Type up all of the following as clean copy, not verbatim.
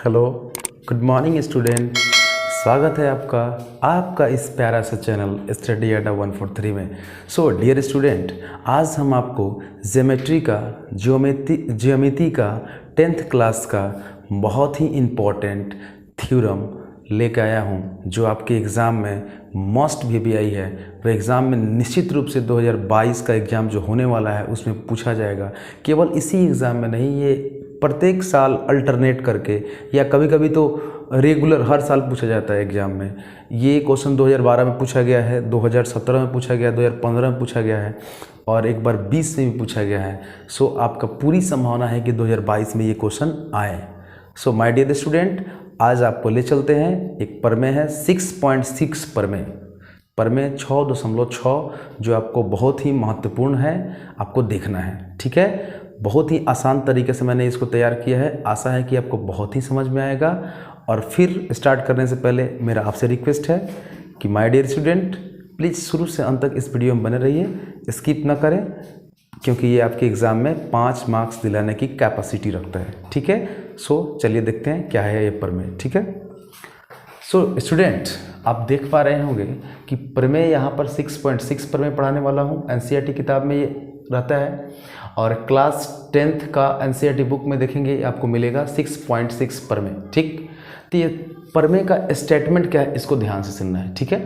Hello, good morning student. स्वागत है आपका इस प्यारा सा चैनल स्टडी अड्डा 143 में। सो डियर स्टूडेंट, आज हम आपको ज्योमेट्री का 10th क्लास का बहुत ही इम्पोर्टेंट थ्योरम लेकर आया हूँ, जो आपके एग्ज़ाम में मस्ट भी आई है। वो एग्ज़ाम में निश्चित रूप से 2022 का एग्ज़ाम जो होने वाला है उसमें पूछा जाएगा। केवल इसी एग्ज़ाम में नहीं, ये प्रत्येक साल अल्टरनेट करके या कभी कभी तो रेगुलर हर साल पूछा जाता है एग्ज़ाम में। ये क्वेश्चन 2012 में पूछा गया है, 2017 में पूछा गया, 2015 में पूछा गया है और एक बार 20 में भी पूछा गया है। सो आपका पूरी संभावना है कि 2022 में ये क्वेश्चन आए। सो माय डियर स्टूडेंट, आज आपको ले चलते हैं, एक प्रमेय है 6.6 प्रमेय 6.6, जो आपको बहुत ही महत्वपूर्ण है, आपको देखना है। ठीक है, बहुत ही आसान तरीके से मैंने इसको तैयार किया है। आशा है कि आपको बहुत ही समझ में आएगा। और फिर स्टार्ट करने से पहले मेरा आपसे रिक्वेस्ट है कि माय डियर स्टूडेंट, प्लीज़ शुरू से अंत तक इस वीडियो में बने रहिए, स्किप ना करें, क्योंकि ये आपके एग्ज़ाम में 5 मार्क्स दिलाने की कैपेसिटी रखता है। ठीक है, सो चलिए देखते हैं क्या है ये प्रमेय। ठीक है, सो स्टूडेंट, आप देख पा रहे होंगे कि प्रमेय यहाँ पर 6.6 प्रमेय पढ़ाने वाला हूँ। एनसीईआरटी किताब में ये रहता है और क्लास 10th का एनसीईआरटी बुक में देखेंगे आपको मिलेगा 6.6 प्रमेय। ठीक, तो ये प्रमेय का स्टेटमेंट क्या है, इसको ध्यान से सुनना है। ठीक है,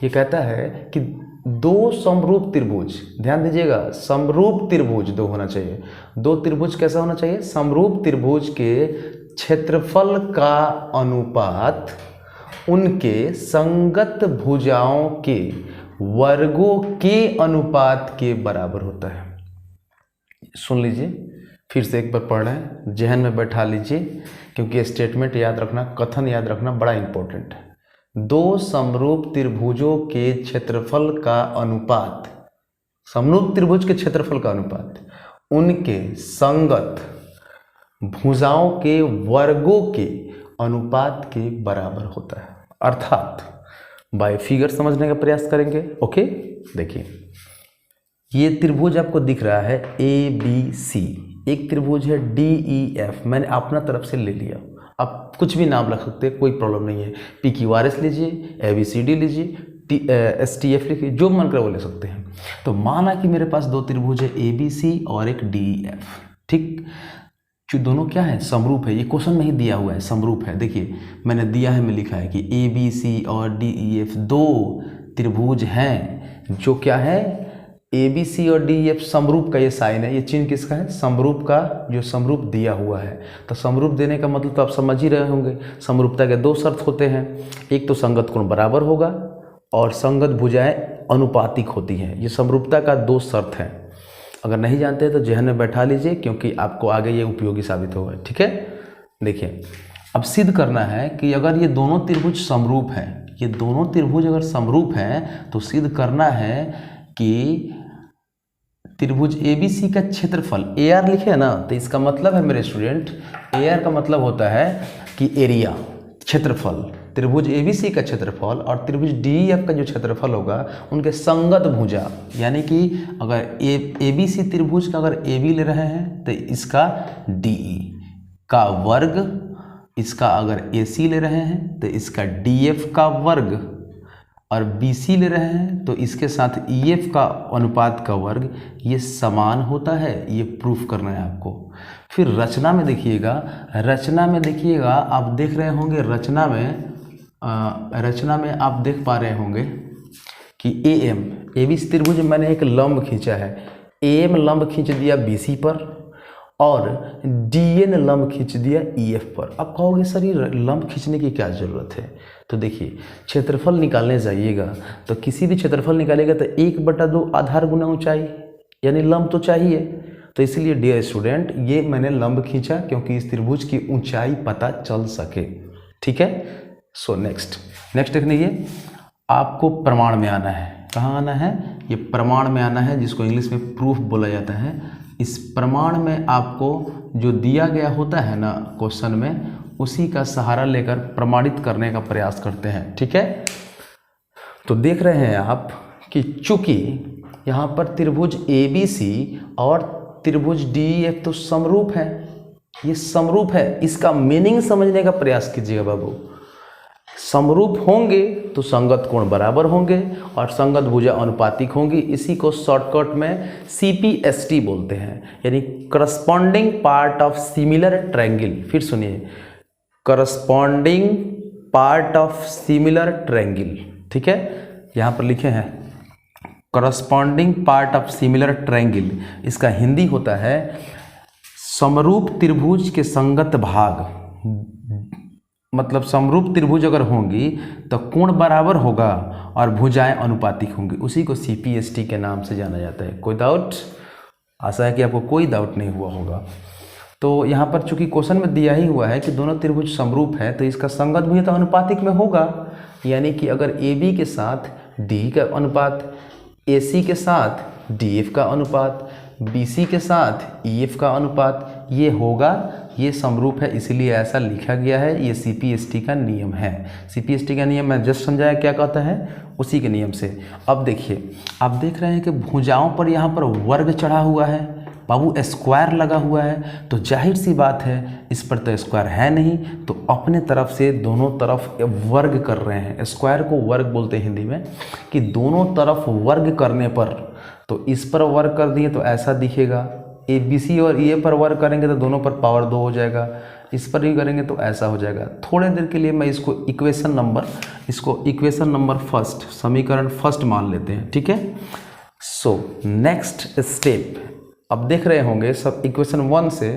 ये कहता है कि दो समरूप त्रिभुज, ध्यान दीजिएगा, समरूप त्रिभुज दो होना चाहिए। दो त्रिभुज कैसा होना चाहिए? समरूप त्रिभुज के क्षेत्रफल का अनुपात उनके संगत भुजाओं के वर्गों के अनुपात के बराबर होता है। सुन लीजिए, फिर से एक बार पढ़ रहे हैं, जहन में बैठा लीजिए, क्योंकि स्टेटमेंट याद रखना, कथन याद रखना बड़ा इंपॉर्टेंट है। दो समरूप त्रिभुजों के क्षेत्रफल का अनुपात, समरूप त्रिभुज के क्षेत्रफल का अनुपात उनके संगत भुजाओं के वर्गों के अनुपात के बराबर होता है। अर्थात बाय फिगर समझने का प्रयास करेंगे। ओके, देखिए, ये त्रिभुज आपको दिख रहा है ABC, एक त्रिभुज है DEF, मैंने अपना तरफ से ले लिया। आप कुछ भी नाम रख सकते हैं, कोई प्रॉब्लम नहीं है। PQRS लीजिए, ABCD लीजिए, STF लिखिए, जो मन कर वो ले सकते हैं। तो माना कि मेरे पास दो त्रिभुज है ABC और एक DEF। ठीक, जो दोनों क्या है? समरूप है। ये क्वेश्चन में ही दिया हुआ है, समरूप है। देखिए मैंने दिया है, मैं लिखा है कि ABC और DEF दो त्रिभुज हैं जो क्या है? ABC और DEF समरूप का ये साइन है। ये चिन्ह किसका है? समरूप का, जो समरूप दिया हुआ है। तो समरूप देने का मतलब तो आप समझ ही रहे होंगे। समरूपता के दो शर्त होते हैं, एक तो संगत कोण बराबर होगा और संगत भुजाएं अनुपातिक होती हैं। ये समरूपता का दो शर्त हैं। अगर नहीं जानते हैं तो जहन में बैठा लीजिए, क्योंकि आपको आगे ये उपयोगी साबित होगा। ठीक है, देखिए, अब सिद्ध करना है कि अगर ये दोनों त्रिभुज समरूप हैं, ये दोनों त्रिभुज अगर समरूप हैं तो सिद्ध करना है कि त्रिभुज ABC का क्षेत्रफल, AR लिखे है ना, तो इसका मतलब है मेरे स्टूडेंट, AR का मतलब होता है कि एरिया, क्षेत्रफल। त्रिभुज ABC का क्षेत्रफल और त्रिभुज DEF का जो क्षेत्रफल होगा उनके संगत भुजा, यानी कि अगर ABC त्रिभुज का अगर AB ले रहे हैं तो इसका DE का वर्ग, इसका अगर AC ले रहे हैं तो इसका DF का वर्ग, और BC ले रहे हैं तो इसके साथ EF का अनुपात का वर्ग, ये समान होता है। ये प्रूफ करना है आपको। फिर रचना में देखिएगा, आप देख रहे होंगे, रचना में आप देख पा रहे होंगे कि ABC त्रिभुज में मैंने एक लंब खींचा है। AM लंब खींच दिया BC पर और DN लंब खींच दिया EF पर। अब कहोगे सर ये लंब खींचने की क्या ज़रूरत है? तो देखिए, क्षेत्रफल निकालने जाइएगा तो किसी भी क्षेत्रफल निकालेगा तो 1/2 आधार गुना ऊंचाई, यानी लंब तो चाहिए। तो इसलिए डियर स्टूडेंट, ये मैंने लंब खींचा क्योंकि इस त्रिभुज की ऊंचाई पता चल सके। ठीक है, सो नेक्स्ट देखने, ये आपको प्रमाण में आना है। कहाँ आना है? ये प्रमाण में आना है, जिसको इंग्लिश में प्रूफ बोला जाता है। इस प्रमाण में आपको जो दिया गया होता है ना क्वेश्चन में, उसी का सहारा लेकर प्रमाणित करने का प्रयास करते हैं। ठीक है, तो देख रहे हैं आप कि चूंकि यहाँ पर त्रिभुज ABC और त्रिभुज DEF तो समरूप है, ये समरूप है, इसका मीनिंग समझने का प्रयास कीजिएगा बाबू। समरूप होंगे तो संगत कोण बराबर होंगे और संगत भुजा अनुपातिक होंगी। इसी को शॉर्टकट में CPST बोलते हैं, यानी corresponding part of similar triangle. फिर सुनिए, corresponding part of similar triangle, ठीक है, यहाँ पर लिखे हैं corresponding part of similar triangle. इसका हिंदी होता है समरूप त्रिभुज के संगत भाग। मतलब समरूप त्रिभुज अगर होंगी तो कोण बराबर होगा और भुजाएं अनुपातिक होंगी, उसी को CPST के नाम से जाना जाता है। कोई डाउट? आशा है कि आपको कोई डाउट नहीं हुआ होगा। तो यहाँ पर चूंकि क्वेश्चन में दिया ही हुआ है कि दोनों त्रिभुज समरूप है तो इसका संगत भुज तो अनुपातिक में होगा, यानी कि अगर AB के साथ D का अनुपात, AC के साथ DF का अनुपात, BC के साथ EF का अनुपात, ये होगा, ये समरूप है, इसीलिए ऐसा लिखा गया है। ये CPST का नियम है। CPST का नियम मैं जस्ट समझाया क्या कहता है, उसी के नियम से। अब देखिए, आप देख रहे हैं कि भुजाओं पर यहाँ पर वर्ग चढ़ा हुआ है बाबू, स्क्वायर लगा हुआ है, तो जाहिर सी बात है इस पर तो स्क्वायर है नहीं, तो अपने तरफ से दोनों तरफ वर्ग कर रहे हैं। स्क्वायर को वर्ग बोलते हैं हिंदी में, कि दोनों तरफ वर्ग करने पर, तो इस पर वर्ग कर दिए तो ऐसा दिखेगा, ABC और EA पर वर्ग करेंगे तो दोनों पर पावर 2 हो जाएगा, इस पर भी करेंगे तो ऐसा हो जाएगा। थोड़े देर के लिए मैं इसको इक्वेशन नंबर फर्स्ट, समीकरण फर्स्ट मान लेते हैं, ठीक है। सो नेक्स्ट स्टेप, अब देख रहे होंगे सब इक्वेशन 1 से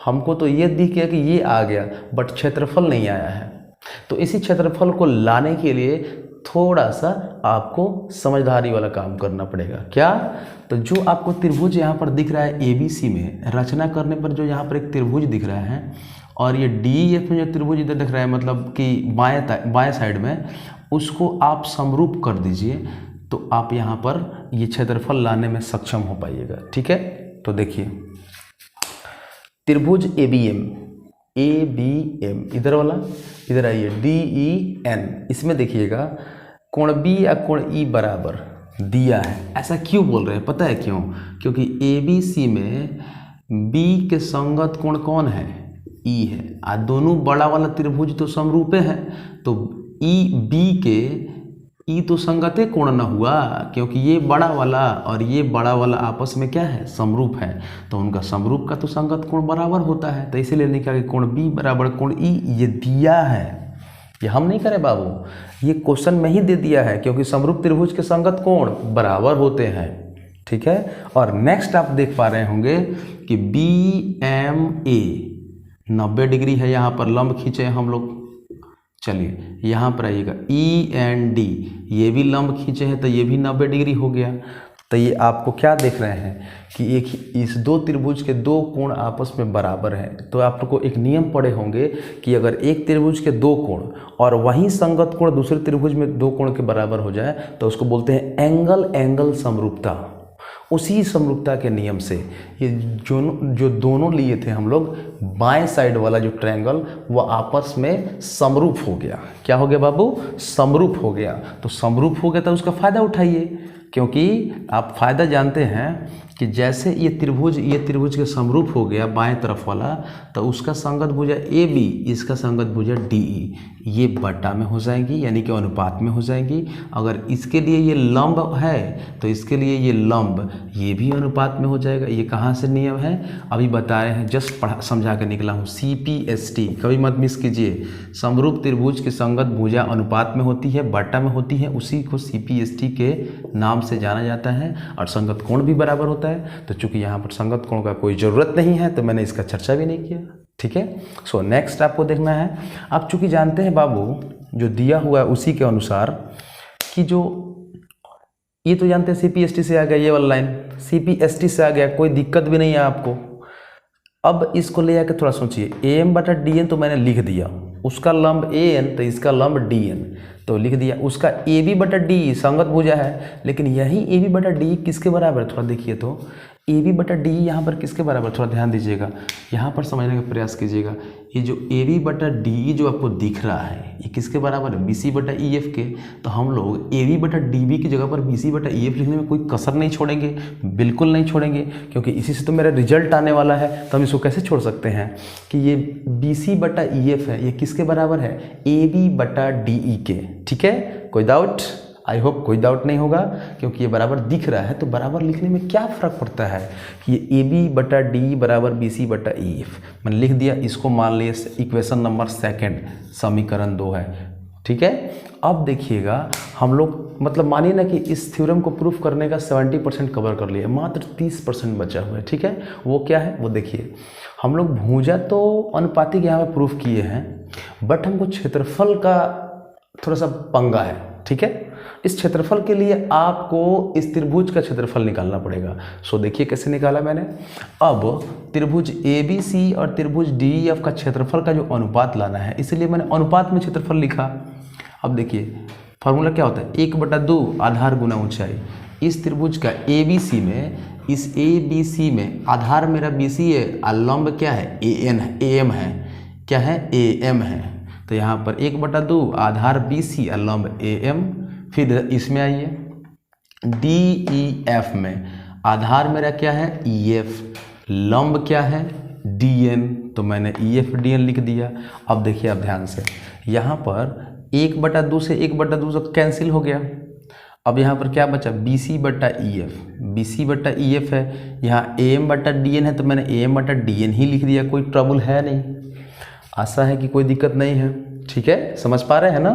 हमको तो ये दिख गया कि ये आ गया, बट क्षेत्रफल नहीं आया है। तो इसी क्षेत्रफल को लाने के लिए थोड़ा सा आपको समझदारी वाला काम करना पड़ेगा। क्या? तो जो आपको त्रिभुज यहाँ पर दिख रहा है ABC में, रचना करने पर जो यहाँ पर एक त्रिभुज दिख रहा है, और ये DEF में जो त्रिभुज इधर दिख रहा है, मतलब कि बाएं साइड में, उसको आप समरूप कर दीजिए, तो आप यहाँ पर ये क्षेत्रफल लाने में सक्षम हो पाइएगा, ठीक है। तो देखिए, त्रिभुज ABM, इधर वाला, इधर आइए DEN, इसमें देखिएगा कोण B या कोण E बराबर दिया है। ऐसा क्यों बोल रहे हैं, पता है क्यों? क्योंकि ABC में B के संगत कोण कौन है? E है। आ दोनों बड़ा वाला त्रिभुज तो समरूपे है, तो B के ई तो संगते कोण न हुआ, क्योंकि ये बड़ा वाला और ये बड़ा वाला आपस में क्या है? समरूप है, तो उनका समरूप का तो संगत कोण बराबर होता है। तो इसीलिए लिखा कि कोण B बराबर कोण E, ये दिया है, ये हम नहीं करे बाबू, ये क्वेश्चन में ही दे दिया है, क्योंकि समरूप त्रिभुज के संगत कोण बराबर होते हैं, ठीक है। और नेक्स्ट आप देख पा रहे होंगे कि BMA 90 डिग्री है, यहाँ पर लंब खींचे हम लोग। चलिए यहाँ पर आइएगा, END, ये भी लंब खींचे हैं तो ये भी 90 डिग्री हो गया। तो ये आपको क्या देख रहे हैं कि एक इस दो त्रिभुज के दो कोण आपस में बराबर हैं। तो आप लोग को एक नियम पढ़े होंगे कि अगर एक त्रिभुज के दो कोण और वहीं संगत कोण दूसरे त्रिभुज में दो कोण के बराबर हो जाए तो उसको बोलते हैं एंगल एंगल समरूपता। उसी समरूपता के नियम से ये जो दोनों लिए थे हम लोग, बाएं साइड वाला जो ट्रायंगल वो आपस में समरूप हो गया। क्या हो गया बाबू? समरूप हो गया। तो समरूप हो गया तो उसका फ़ायदा उठाइए, क्योंकि आप फ़ायदा जानते हैं कि जैसे ये त्रिभुज के समरूप हो गया बाएं तरफ वाला, तो उसका संगत भुजा AB, इसका संगत भुजा DE, ये बटा में हो जाएंगी, यानी कि अनुपात में हो जाएंगी। अगर इसके लिए ये लंब है तो इसके लिए ये लंब, ये भी अनुपात में हो जाएगा। ये कहाँ से नियम है अभी बता रहे हैं, जस्ट समझा के निकला हूँ। CPST कभी मत मिस कीजिए। समरूप त्रिभुज की संगत भुजा अनुपात में होती है, बटा में होती है, उसी को CPST के नाम से जाना जाता है। और संगत कोण भी बराबर होता है। तो चूंकि यहाँ पर संगत कोण का कोई ज़रूरत नहीं है तो मैंने इसका चर्चा भी नहीं किया, ठीक है। सो नेक्स्ट आपको देखना है, आप चूंकि जानते हैं बाबू जो दिया हुआ है उसी के अनुसार कि जो ये तो जानते हैं CPST से आ गया, ये वाला लाइन CPST से आ गया, कोई दिक्कत भी नहीं है आपको। अब इसको ले आकर थोड़ा सोचिए, AM/DN तो मैंने लिख दिया, उसका लंब AN तो इसका लंब DN तो लिख दिया, उसका AB/DE संगत भुजा है, लेकिन यही AB/DE किसके बराबर है? थोड़ा देखिए तो ए बी बटा डी यहाँ पर किसके बराबर, थोड़ा ध्यान दीजिएगा, यहाँ पर समझने का प्रयास कीजिएगा। ये जो ए बी बटा डी जो आपको दिख रहा है ये किसके बराबर है, बी सी बटा ई एफ के। तो हम लोग ए बी बटा डी बी की जगह पर बी सी बटा ई एफ लिखने में कोई कसर नहीं छोड़ेंगे, बिल्कुल नहीं छोड़ेंगे, क्योंकि इसी से तो मेरा रिजल्ट आने वाला है। तो हम इसको कैसे छोड़ सकते हैं कि ये बी सी बटा ई एफ है, ये किसके बराबर है, ए बी बटा डी ई के। ठीक है, कोई डाउट, आई होप कोई डाउट नहीं होगा, क्योंकि ये बराबर दिख रहा है। तो बराबर लिखने में क्या फ़र्क पड़ता है कि ये ए बी बटा डी बराबर बी सी बटा ई एफ मैंने लिख दिया। इसको मान लिए इक्वेशन नंबर 2 समीकरण 2 है। ठीक है, अब देखिएगा हम लोग मतलब मानिए ना कि इस थ्योरम को प्रूफ करने का 70% कवर कर लिया, मात्र 30% बचा हुआ है। ठीक है, वो क्या है वो देखिए। हम लोग भुजा तो अनुपातिक यहाँ पर प्रूफ किए हैं, बट हमको क्षेत्रफल का थोड़ा सा पंगा है। ठीक है, इस क्षेत्रफल के लिए आपको इस त्रिभुज का क्षेत्रफल निकालना पड़ेगा। सो देखिए कैसे निकाला मैंने। अब त्रिभुज ए बी सी और त्रिभुज डी एफ का क्षेत्रफल का जो अनुपात लाना है, इसलिए मैंने अनुपात में क्षेत्रफल लिखा। अब देखिए फॉर्मूला क्या होता है, 1/2 आधार गुना ऊंचाई। इस त्रिभुज का ए बी सी में, इस ए बी सी में आधार मेरा बी सी है और लंब क्या है, ए एन है, ए एम है, क्या है, ए एम है। तो यहाँ पर 1/2 आधार बी सी और लंब ए एम। फिर इसमें आइए डी ई एफ में आधार मेरा क्या है, ई एफ, लंब क्या है, डी एन। तो मैंने ई एफ डी एन लिख दिया। अब देखिए आप ध्यान से, यहाँ पर 1/2 से 1/2 तो कैंसिल हो गया। अब यहाँ पर क्या बचा, बी सी बटा ई एफ, बी सी बटा ई एफ है, यहाँ ए एम बटा डी एन है, तो मैंने ए एम बटा डी एन ही लिख दिया। कोई ट्रबल है नहीं, आशा है कि कोई दिक्कत नहीं है। ठीक है, समझ पा रहे हैं ना।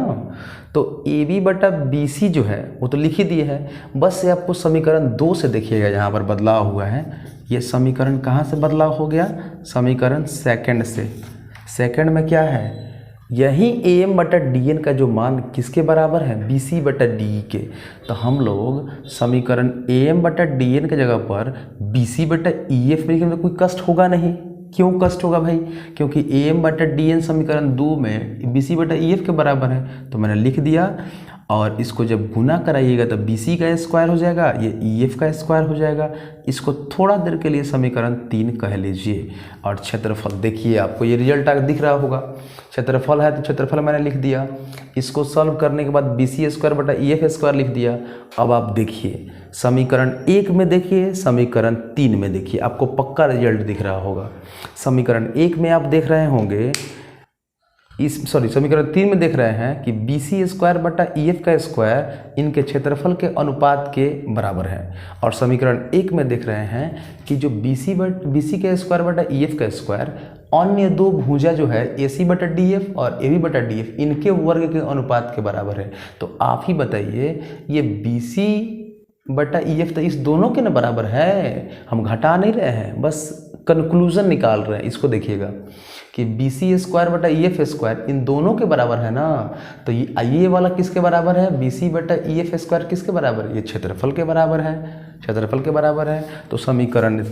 तो ए बी बटा बी सी जो है वो तो लिख ही दिए है, बस ये आपको समीकरण 2 से देखिएगा यहाँ पर बदलाव हुआ है। ये समीकरण कहाँ से बदलाव हो गया, समीकरण 2 से। सेकंड में क्या है, यही ए एम बटा डी एन का जो मान किसके बराबर है, बी सी बटा डी के। तो हम लोग समीकरण ए एम बटा डी एन के जगह पर बी सी बटा ई एफ लिखने में कोई कष्ट होगा नहीं। क्यों कष्ट होगा भाई, क्योंकि ए एम बटा डी एन समीकरण 2 में बी सी बटा ई एफ के बराबर है। तो मैंने लिख दिया, और इसको जब गुना कराइएगा तो बी सी का स्क्वायर हो जाएगा, ये ई एफ का स्क्वायर हो जाएगा। इसको थोड़ा देर के लिए समीकरण 3 कह लीजिए। और क्षेत्रफल देखिए, आपको ये रिजल्ट दिख रहा होगा, क्षेत्रफल है तो क्षेत्रफल मैंने लिख दिया। इसको सॉल्व करने के बाद बी सी स्क्वायर बटा ई एफ स्क्वायर लिख दिया। अब आप देखिए समीकरण 1 में देखिए, समीकरण 3 में देखिए, आपको पक्का रिजल्ट दिख रहा होगा। समीकरण 1 में आप देख रहे होंगे, समीकरण 3 में देख रहे हैं कि बी सी स्क्वायर बटा ई एफ का स्क्वायर इनके क्षेत्रफल के अनुपात के बराबर है। और समीकरण 1 में देख रहे हैं कि जो बी सी का स्क्वायर बटा ई एफ का स्क्वायर अन्य दो भुजा जो है ए सी बटा डी एफ और ए बी बटा डी एफ इनके वर्ग के अनुपात के बराबर है। तो आप ही बताइए, ये बी सी बटा ई एफ तो इस दोनों के ना बराबर है, हम घटा नहीं रहे हैं, बस कंक्लूजन निकाल रहे हैं। इसको देखिएगा कि बी सी स्क्वायर बटा ई एफ स्क्वायर इन दोनों के बराबर है ना। तो ये वाला किसके बराबर है, बी सी बटा ई एफ स्क्वायर किसके बराबर है, ये क्षेत्रफल के बराबर है, क्षेत्रफल के बराबर है। तो समीकरण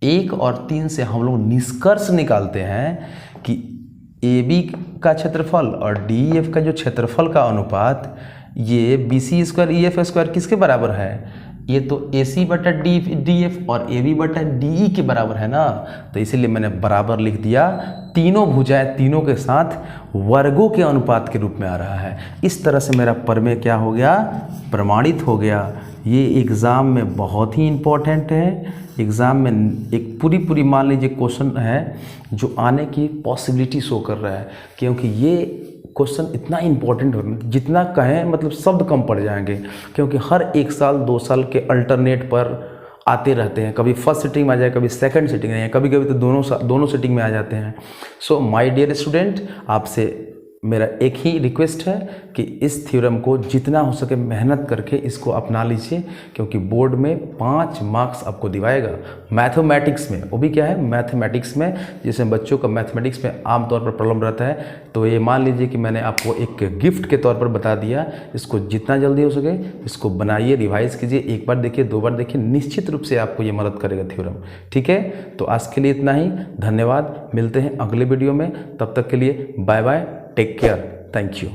1 और 3 से हम लोग निष्कर्ष निकालते हैं कि ए बी का क्षेत्रफल और डी एफ का जो क्षेत्रफल का अनुपात, ये B C square E F square किसके बराबर है, ये तो ए सी बटा डी एफ और ए बी बटा डी ई के बराबर है ना। तो इसीलिए मैंने बराबर लिख दिया। तीनों भुजाएं तीनों के साथ वर्गों के अनुपात के रूप में आ रहा है। इस तरह से मेरा प्रमेय क्या हो गया, प्रमाणित हो गया। ये एग्ज़ाम में बहुत ही इम्पोर्टेंट है। एग्ज़ाम में एक पूरी मान लीजिए क्वेश्चन है जो आने की पॉसिबिलिटी शो कर रहा है, क्योंकि ये क्वेश्चन इतना इम्पोर्टेंट हो, जितना कहें मतलब शब्द कम पड़ जाएंगे, क्योंकि हर 1 साल 2 साल के अल्टरनेट पर आते रहते हैं। कभी फर्स्ट सिटिंग में आ जाए, कभी सेकंड सिटिंग में, कभी कभी तो दोनों सिटिंग में आ जाते हैं। सो माय डियर स्टूडेंट, आपसे मेरा एक ही रिक्वेस्ट है कि इस थ्योरम को जितना हो सके मेहनत करके इसको अपना लीजिए, क्योंकि बोर्ड में 5 मार्क्स आपको दिवाएगा मैथमेटिक्स में। वो भी क्या है, मैथमेटिक्स में, जैसे बच्चों का मैथमेटिक्स में आमतौर पर प्रॉब्लम रहता है। तो ये मान लीजिए कि मैंने आपको एक गिफ्ट के तौर पर बता दिया। इसको जितना जल्दी हो सके इसको बनाइए, रिवाइज कीजिए, 1 बार देखिए, 2 बार देखिए, निश्चित रूप से आपको ये मदद करेगा थ्योरम। ठीक है, तो आज के लिए इतना ही। धन्यवाद, मिलते हैं अगले वीडियो में। तब तक के लिए bye bye, take care, thank you.